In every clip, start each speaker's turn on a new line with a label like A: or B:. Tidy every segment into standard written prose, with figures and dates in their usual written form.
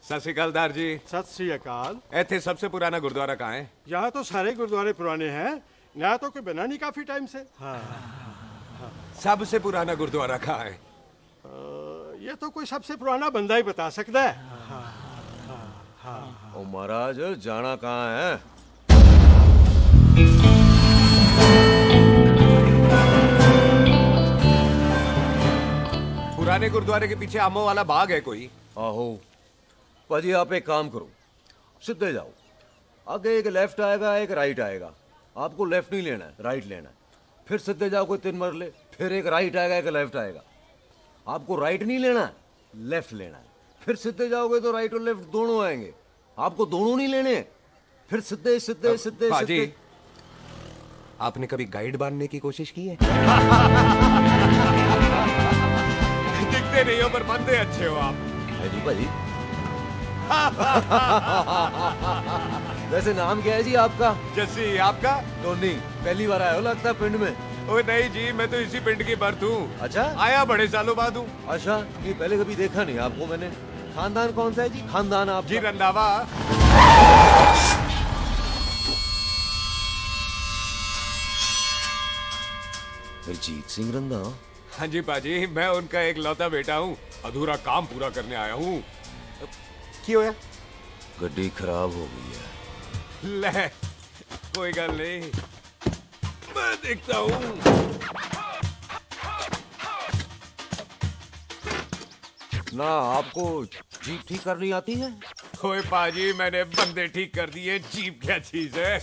A: सत श्री अकाल दार जी।
B: सत श्री अकाल।
A: इत्थे सबसे पुराना गुरुद्वारा कहाँ है?
B: यहाँ तो सारे गुरुद्वारे पुराने हैं, नया तो कोई बना नहीं काफी टाइम से। हाँ।
A: सबसे पुराना गुरुद्वारा कहाँ है?
B: ये तो कोई सबसे पुराना बंदा ही बता सकता है।
C: ओ महाराज जाना कहाँ है?
A: पुराने गुरुद्वारे के पीछे आमों वाला बाग है कोई?
C: आहो पाजी, आप एक काम करो, सीधे जाओ, आगे एक लेफ्ट आएगा एक राइट आएगा, आपको लेफ्ट नहीं लेना है, राइट लेना है। फिर सीधे जाओ कोई 3 मरले, फिर एक राइट आएगा एक लेफ्ट आएगा, आपको राइट नहीं लेना है, लेफ्ट लेना है। फिर सीधे जाओगे तो राइट और लेफ्ट दोनों आएंगे, आपको दोनों नहीं लेने। फिर सीधे सीधे सीधे
A: पाजी, आपने कभी गाइड बनने की कोशिश की है? दिखते नहीं हो पर बंदे अच्छे हो आप।
C: जी भाजी। वैसे नाम क्या है जी आपका?
A: जस्सी। आपका?
C: टोनी। पहली बार आए हो लगता है पिंड में?
A: ओ नहीं जी, मैं तो इसी पिंड की बर्थ हूँ।
C: अच्छा,
A: आया बड़े सालों बाद हूँ।
C: अच्छा, ये पहले कभी देखा नहीं आपको मैंने। खानदान कौन सा है जी? खानदान आप
A: जी रंधावा।
C: जीत सिंह रंधावा?
A: हाँ जी पाजी, मैं उनका एक लौता बेटा हूँ, अधूरा काम पूरा करने आया हूँ। क्यों है?
C: गड्डी खराब हो गई है।
A: ले, कोई गल नहीं, मैं देखता हूँ।
C: ना आपको जीप ठीक करनी आती है?
A: ओए पाजी, मैंने बंदे ठीक कर दिए, जीप क्या चीज है?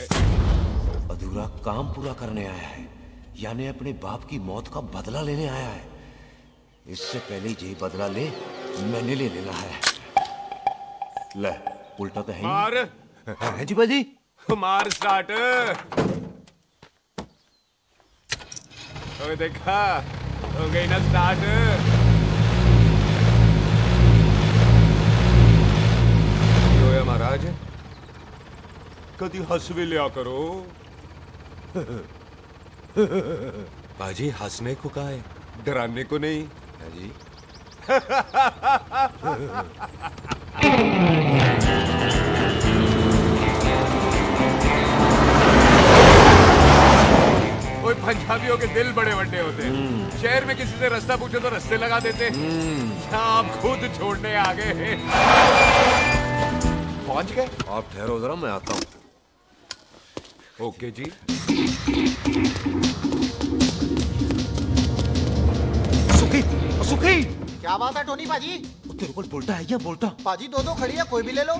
C: अधूरा काम पूरा करने आया है, यानी अपने बाप की मौत का बदला लेने आया है। इससे पहले ये बदला ले, मैंने ले लेना है। ले, उल्टा तो है
A: मार।
C: है जी बाजी।
A: मार स्टार्ट। ओए देखा, हो गई ना स्टार्ट। क्यों महाराज, कभी हंस भी लिया करो। बाजी हंसने को कहा है, डराने को नहीं है जी। कोई पंजाबियों के दिल बड़े बड़े होते हैं। शहर में किसी से रास्ता पूछो तो रास्ते लगा देते। आप खुद छोड़ने आ गए। पहुंच गए?
C: आप ठहरो जरा, मैं आता हूं।
A: ओके जी।
C: सुखी, सुखी।
D: क्या बात है टोनी पाजी?
C: तेरे को बोलता है या बोलता?
D: पाजी दो खड़ी है, कोई भी ले लो।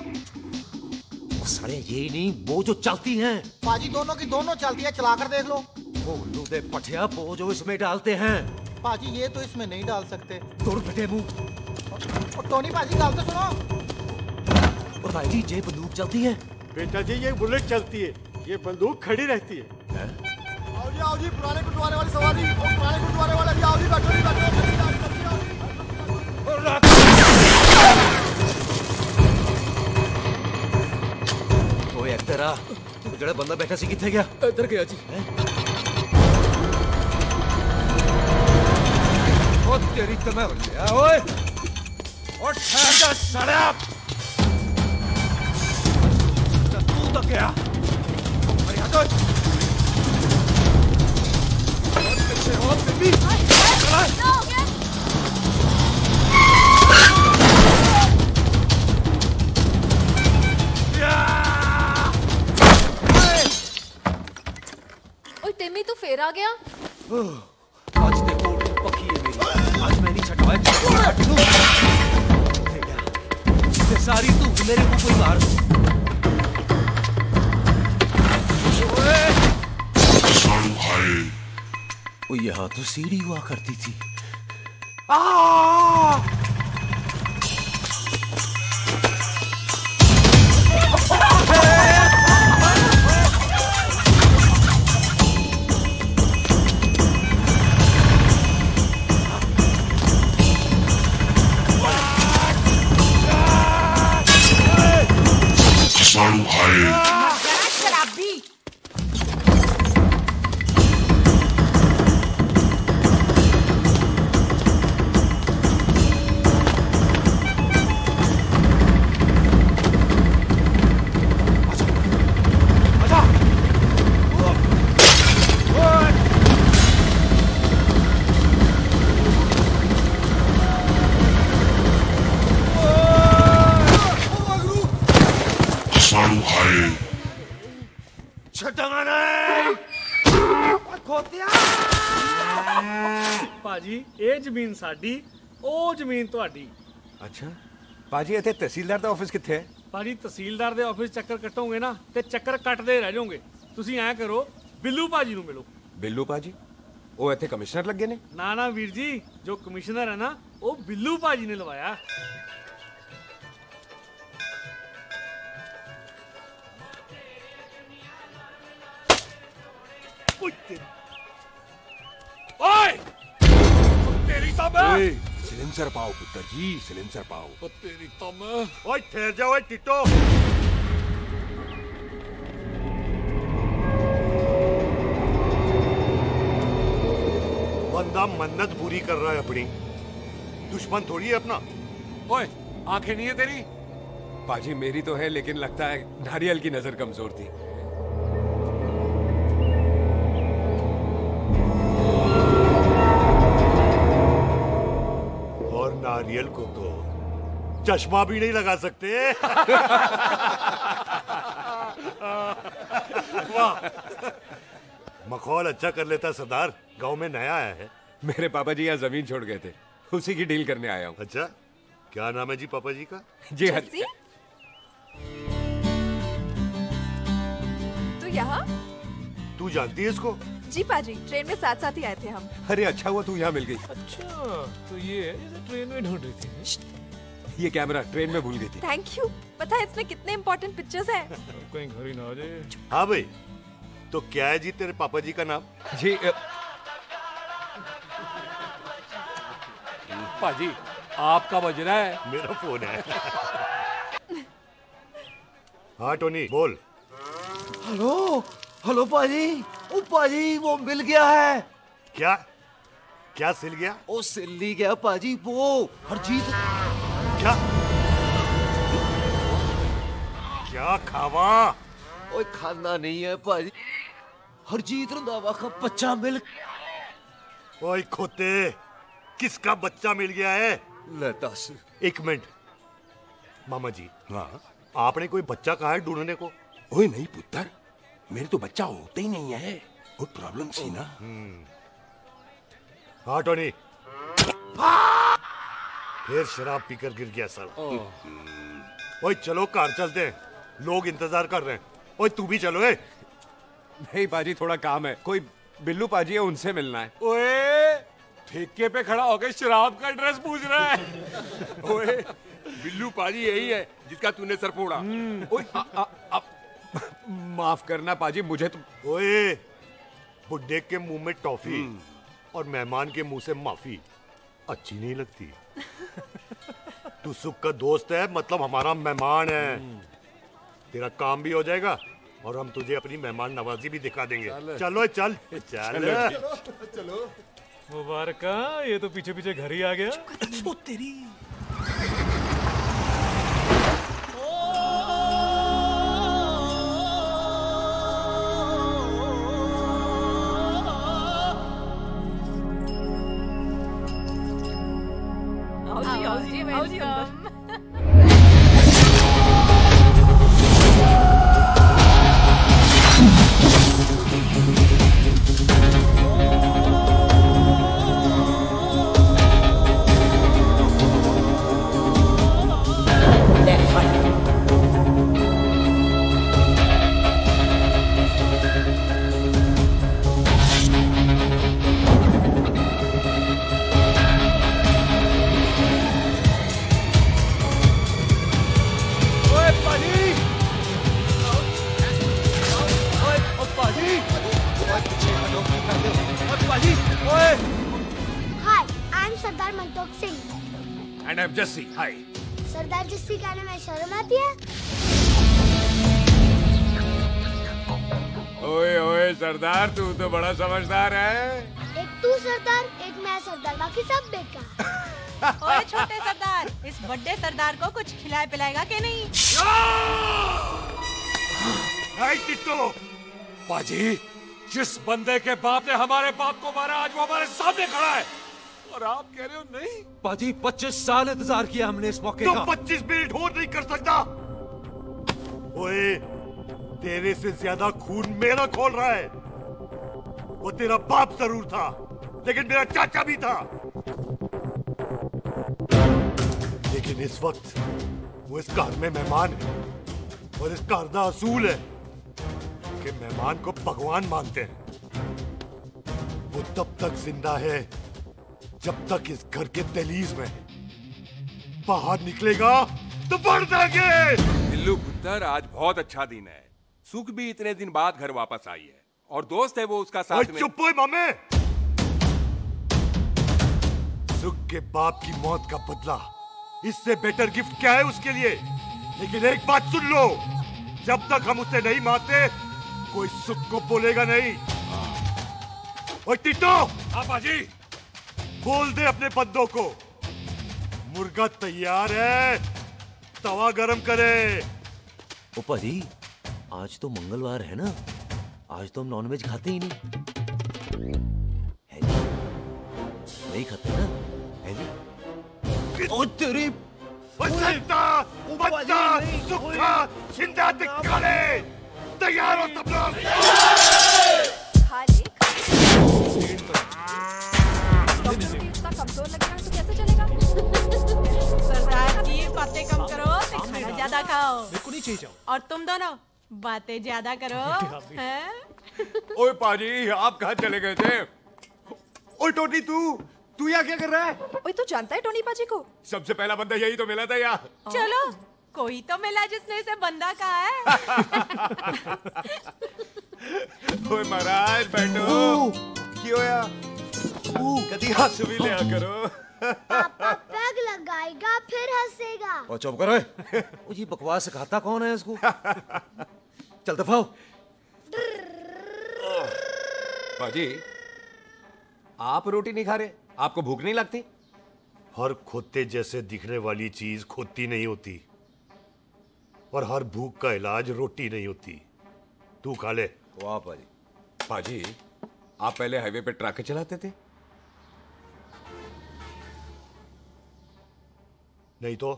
C: सारे ये नहीं, वो जो चलती हैं।
D: पाजी दोनों की दोनों चलती है, चला कर देख लो।
C: वो लूदे पठिया, वो जो इसमें डालते हैं।
D: पाजी ये तो इसमें नहीं डाल सकते।
C: दूर बेटे मुंह।
D: और टोनी पाजी गाल तो सुनो।
C: और भाई जी, ये बंदूक चलती है?
B: बेटा जी, ये बुलेट चलती है, ये बंदूक खड़ी रहती है।
D: आओ जी, पुराने गुरुद्वारे वाली सवारी। और पुराने गुरुद्वारे वाले भी आओ जी, बैठो जी, बैठो।
C: ओए तेरा जड़ा बंदा बैठा सी किथे गया?
E: इधर गया जी।
C: ओ तेरी कमर लिया ओए। और ठहर जा साला। तू तो क्या? अरे हटो। और पीछे हो बेबी।
F: टिम्मी तू फेर आ गया।
C: आज देखो पक्की है मेरी, आज मैं नहीं छटवाया। सारी तू मेरे मुंह को मार। वो यहाँ तो सीढ़ी हुआ करती थी। छटांगा नहीं खोतिया
E: ਭਾਜੀ ਇਹ ਜ਼ਮੀਨ ਸਾਡੀ ਉਹ ਜ਼ਮੀਨ ਤੁਹਾਡੀ।
A: अच्छा पाजी इतने तहसीलदार ਦਾ ਆਫਿਸ ਕਿੱਥੇ ਹੈ?
E: ਭਾਜੀ ਤਹਿਸੀਲਦਾਰ ਦੇ ਆਫਿਸ ਚੱਕਰ ਕੱਟੋਗੇ ਨਾ ਤੇ ਚੱਕਰ ਕੱਟਦੇ ਰਹਿ ਜਾਓਗੇ। ਤੁਸੀਂ ਐਂ ਕਰੋ ਬਿੱਲੂ ਭਾਜੀ ਨੂੰ ਮਿਲੋ।
A: ਬਿੱਲੂ ਪਾਜੀ ਉਹ ਇੱਥੇ ਕਮਿਸ਼ਨਰ ਲੱਗੇ ਨੇ?
E: ਨਾ ਨਾ ਵੀਰ ਜੀ, ਜੋ ਕਮਿਸ਼ਨਰ ਹੈ ਨਾ ਉਹ ਬਿੱਲੂ ਭਾਜੀ ਨੇ ਲਵਾਇਆ।
A: ओए तेरी तब सिलेंसर पाओ पुत्र जी, सिलेंसर पाओ। तेरी तब
B: ओए ठहर जाओ टिट्टो। बंदा मन्नत पूरी कर रहा है अपनी, दुश्मन थोड़ी है अपना।
A: ओए आंखें नहीं है तेरी? पाजी मेरी तो है, लेकिन लगता है नारियल की नजर कमजोर थी।
B: और नारियल को तो चश्मा भी नहीं लगा सकते। वाह, मखौल अच्छा कर लेता सरदार। गांव में नया आया है।
A: मेरे पापा जी यहाँ जमीन छोड़ गए थे, उसी की डील करने आया हूँ।
B: अच्छा, क्या नाम है जी पापा जी का?
A: जी हाँ।
F: तू यहाँ?
B: तू जानती है इसको?
F: जी पाजी, ट्रेन में साथ साथ ही आए थे हम।
A: अरे अच्छा हुआ तू यहाँ मिल गई।
E: अच्छा तो ये है जिसे ट्रेन में ढूंढ रही थी।
A: ये कैमरा ट्रेन में भूल गई थी।
F: Thank you. पता है इसमें कितने इम्पोर्टेंट पिक्चर्स हैं?
E: कहीं घर ही ना आ जाए।
B: हाँ भाई, तो क्या है जी तेरे पापा जी का नाम?
A: जी पाजी आपका बज रहा है।
B: मेरा फोन है। हाँ टोनी बोल।
C: हेलो हेलो पाजी, ओ पाजी वो मिल गया है।
B: क्या क्या सिल गया?
C: ओ सिल्ली गया पाजी, वो हरजीत।
B: क्या क्या खावा?
C: ओए खाना नहीं है पाजी, हरजीत रंधावा का बच्चा मिल।
B: ओए खोते, किसका बच्चा मिल गया है?
C: ले दस।
B: एक मिनट मामा जी। हाँ, आपने कोई बच्चा कहा है ढूंढने को?
G: ओए नहीं पुत्र, मेरे तो बच्चा होता ही नहीं है, वो प्रॉब्लम सी ना।
B: हाँ टोनी, फिर शराब पीकर गिर गया सर। ओए चलो कार चलते हैं, लोग इंतजार कर रहे हैं। ओए तू भी चलो।
A: नहीं पाजी थोड़ा काम है, कोई बिल्लू पाजी है उनसे मिलना है।
H: ओए ठेके पे खड़ा होकर शराब का एड्रेस पूछ रहा है। ओए बिल्लू पाजी यही है जिसका तूने सर फोड़ा।
A: ओए माफ करना पाजी, मुझे तो।
B: ओए बुड्ढे के मुंह में टॉफी और मेहमान के मुंह से माफी अच्छी नहीं लगती। तू सुख का दोस्त है, मतलब हमारा मेहमान है। तेरा काम भी हो जाएगा और हम तुझे अपनी मेहमान नवाजी भी दिखा देंगे। चलो चल चल।
E: मुबारक, ये तो पीछे पीछे घर ही आ गया।
G: ओ तेरी।
F: आओ जी अंदर।
A: And I'm Jesse. Hi.
I: सरदार जस्सी कहने में शर्म आती है?
A: ओए ओए सरदार, तू तो बड़ा समझदार है।
I: एक तू सरदार, एक मैं सरदार, बाकी सब बेकार।
J: ओए छोटे सरदार, इस बड़े सरदार को कुछ खिलाए पिलाएगा कि नहीं?
H: टिट्टो, पाजी, जिस बंदे के बाप ने हमारे बाप को मारा आज वो हमारे सामने खड़ा है और आप कह रहे हो नहीं?
C: पाजी 25 साल इंतजार किया हमने इस मौके
B: तो
C: का।
B: 25 मिनट होल्ड नहीं कर सकता। ओए तेरे से ज्यादा खून मेरा खोल रहा है। वो तेरा बाप जरूर था, लेकिन मेरा चाचा भी था। लेकिन इस वक्त वो इस घर में मेहमान है, और इस घर का असूल है कि मेहमान को भगवान मानते हैं। वो तब तक जिंदा है जब तक इस घर के दहलीज में है। बाहर निकलेगा तो बढ़ देंगे।
G: बिल्लू पुत्र, आज बहुत अच्छा दिन है। सुख भी इतने दिन बाद घर वापस आई है, और दोस्त है वो उसका साथ में।
B: चुप हो मामे। सुख के बाप की मौत का बदला, इससे बेटर गिफ्ट क्या है उसके लिए। लेकिन एक बात सुन लो, जब तक हम उसे नहीं मारते कोई सुख को बोलेगा नहीं। और टिट्टो,
H: हाँ बाजी,
B: बोल दे अपने बंदों को मुर्गा तैयार है, तवा गरम करे।
C: ओपा जी, आज तो मंगलवार है ना, आज तो हम नॉनवेज खाते ही नहीं है जी। नहीं खाते ना, है जी। ओ तेरी
B: बच्चा सुखा जिंदा दिखाने, तैयार हो सब लोग।
F: इतना कमजोर लग रहा है तो कैसे चलेगा?
J: सरदार की बातें कम करो, खाना ज्यादा खाओ।
E: मेरे को नहीं चाहिए जाओ।
J: और तुम दोनों बातें ज्यादा करो। हैं?
A: ओए पाजी, आप कहाँ चले गए थे? ओए टोनी, तू यहाँ क्या कर रहा है?
F: ओए तू जानता है टोनी पाजी को?
A: सबसे पहला बंदा यही तो मिला था यहाँ।
J: चलो, कोई तो मिला जिसने इसे बंदा कहा है।
A: ओए महाराज बैठो। क्यों यार? कभी हंस भी लिया करो।
I: पापा पैग लगाएगा फिर हंसेगा।
C: और चुप करो। ओ जी, बकवास सिखाता कौन है इसको? चल दफाओ।
A: पाजी, आप रोटी नहीं खा रहे? आपको भूख नहीं लगती?
B: हर खोते जैसे दिखने वाली चीज खोती नहीं होती, और हर भूख का इलाज रोटी नहीं होती। तू खा ले।
C: वाह पाजी।
A: पाजी, आप पहले हाईवे पे ट्रक चलाते थे?
B: नहीं तो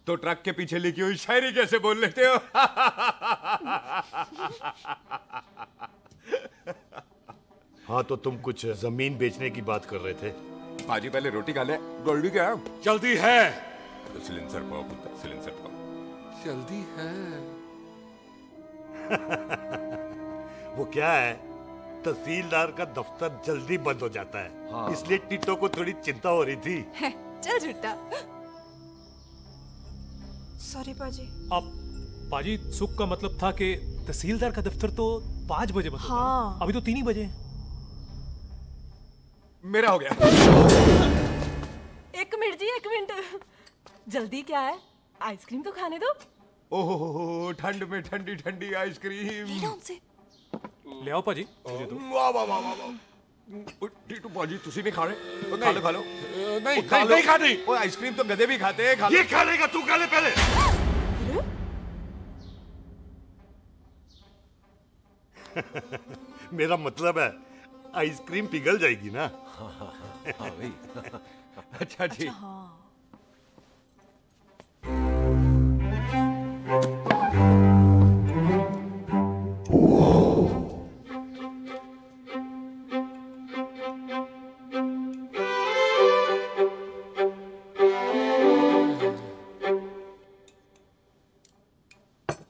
A: ट्रक के पीछे लिखी हुई शायरी कैसे बोल लेते हो?
B: हाँ, तो तुम कुछ जमीन बेचने की बात कर रहे थे।
A: पाजी पहले रोटी खा ले। जल्दी क्या?
H: जल्दी है।
A: सिलेंसर पाओ पुत्र, सिलेंसर पाओ।
H: जल्दी है।
B: वो क्या है, तहसीलदार का दफ्तर जल्दी बंद हो जाता है। हाँ। इसलिए टिट्टो को थोड़ी चिंता हो रही थी।
F: चल झुट्टा। सॉरी पाजी।
E: अब पाजी, सुख का मतलब था कि तहसीलदार का दफ्तर तो 5 बजे बंद होता है।
F: हाँ।
E: अभी तो 3 ही बजे।
A: मेरा हो गया।
F: एक मिनट जी, एक मिनट। जल्दी क्या है? आइसक्रीम तो खाने दो।
A: ओहो, ठंड में ठंडी ठंडी आइसक्रीम।
E: ले आओ पाजी।
A: वाह वाह वाह वाह। टीटू पाजी, तुसी नहीं खा रहे? खा लो खा लो।
H: नहीं खानी।
A: वो आइसक्रीम तो गधे भी खाते हैं। खा लो।
B: ये खा लेगा, तू खा ले पहले। मेरा मतलब है आइसक्रीम पिघल जाएगी ना।
C: हाँ भाई।
A: अच्छा जी।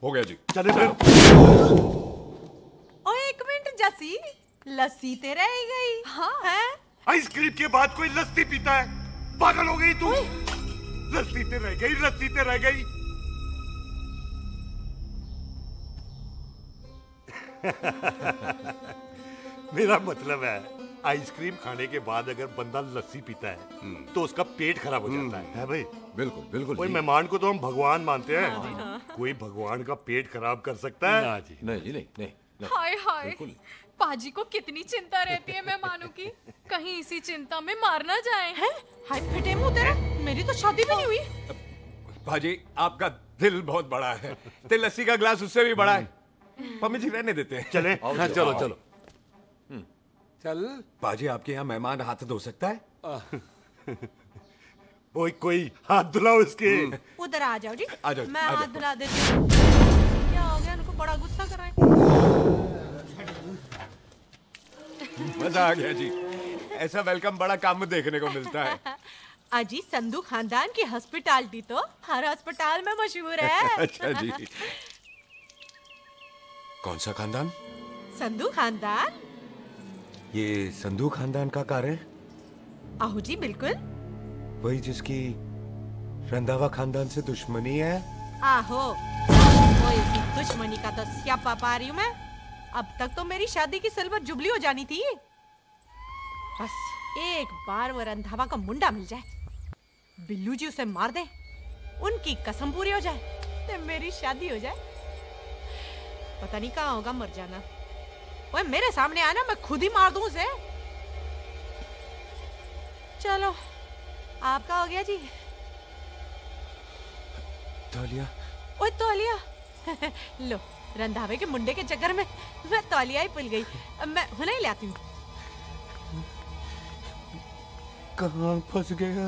A: हो गया जी।
B: चले फिर।
J: ओ एक मिनट जसी, लस्सी ते रह गई। हाँ है?
B: आइसक्रीम के बाद कोई लस्सी पीता है? पागल हो गई तू? लस्सी ते रह गई, लस्सी ते रह गई। मेरा मतलब है आइसक्रीम खाने के बाद अगर बंदा लस्सी पीता है तो उसका पेट खराब हो जाता है भाई?
C: बिल्कुल बिल्कुल।
B: कोई मेहमान को तो हम भगवान मानते हैं, कोई भगवान का पेट खराब कर सकता है?
C: जी नहीं जी, नहीं।
K: हाय हाय, पाजी को कितनी चिंता रहती है मेहमानों की, कहीं इसी चिंता में मार ना जाए।
J: हैं? हाय फटे मुंह तेरा, मेरी तो शादी भी नहीं हुई।
A: भाजी, आपका दिल बहुत बड़ा है, ते लस्सी का ग्लास उससे भी बड़ा है। मम्मी जी रहने देते हैं।
B: चले?
A: हाँ, चलो चलो चल। बाजी, आपके यहाँ मेहमान हाथ धो सकता है?
B: कोई हाथ धुलाओ इसके।
J: उधर आ जाओ जी।
A: आ जाओ,
J: मैं
A: आ जाओ।
J: हाथ धुला देती हूँ। क्या हो गया, उनको बड़ा गुस्सा कर रहे हैं।
A: मजा आ गया जी। ऐसा वेलकम बड़ा कम देखने को मिलता है।
J: अजी संधू खानदान की हॉस्पिटैलिटी तो हर अस्पताल में मशहूर है।
A: अच्छा जी। कौन सा खानदान?
J: संधू खानदान।
A: ये संधू खानदान का कार है?
J: आहू जी बिल्कुल।
A: वही जिसकी रंधावा खानदान से दुश्मनी है?
J: आहो, वो इसकी दुश्मनी का तो स्यापा पा रही हूँ मैं। अब तक तो मेरी शादी की सिल्वर जुबली हो जानी थी। बस एक बार वो रंधावा का मुंडा मिल जाए, बिल्लू जी उसे मार दे, उनकी कसम पूरी हो जाए, तो मेरी शादी हो जाए। पता नहीं कहाँ होगा मर जाना। ओए मेरे सामने आना, मैं खुद ही मार दूं उसे। चलो आपका हो गया जी।
A: तौलिया।
J: ओए तौलिया। लो, रंधावे के मुंडे के चक्कर में मैं तौलिया ही भूल गई। मैं हुने ही लाती हूँ।
A: कहाँ फंस गया?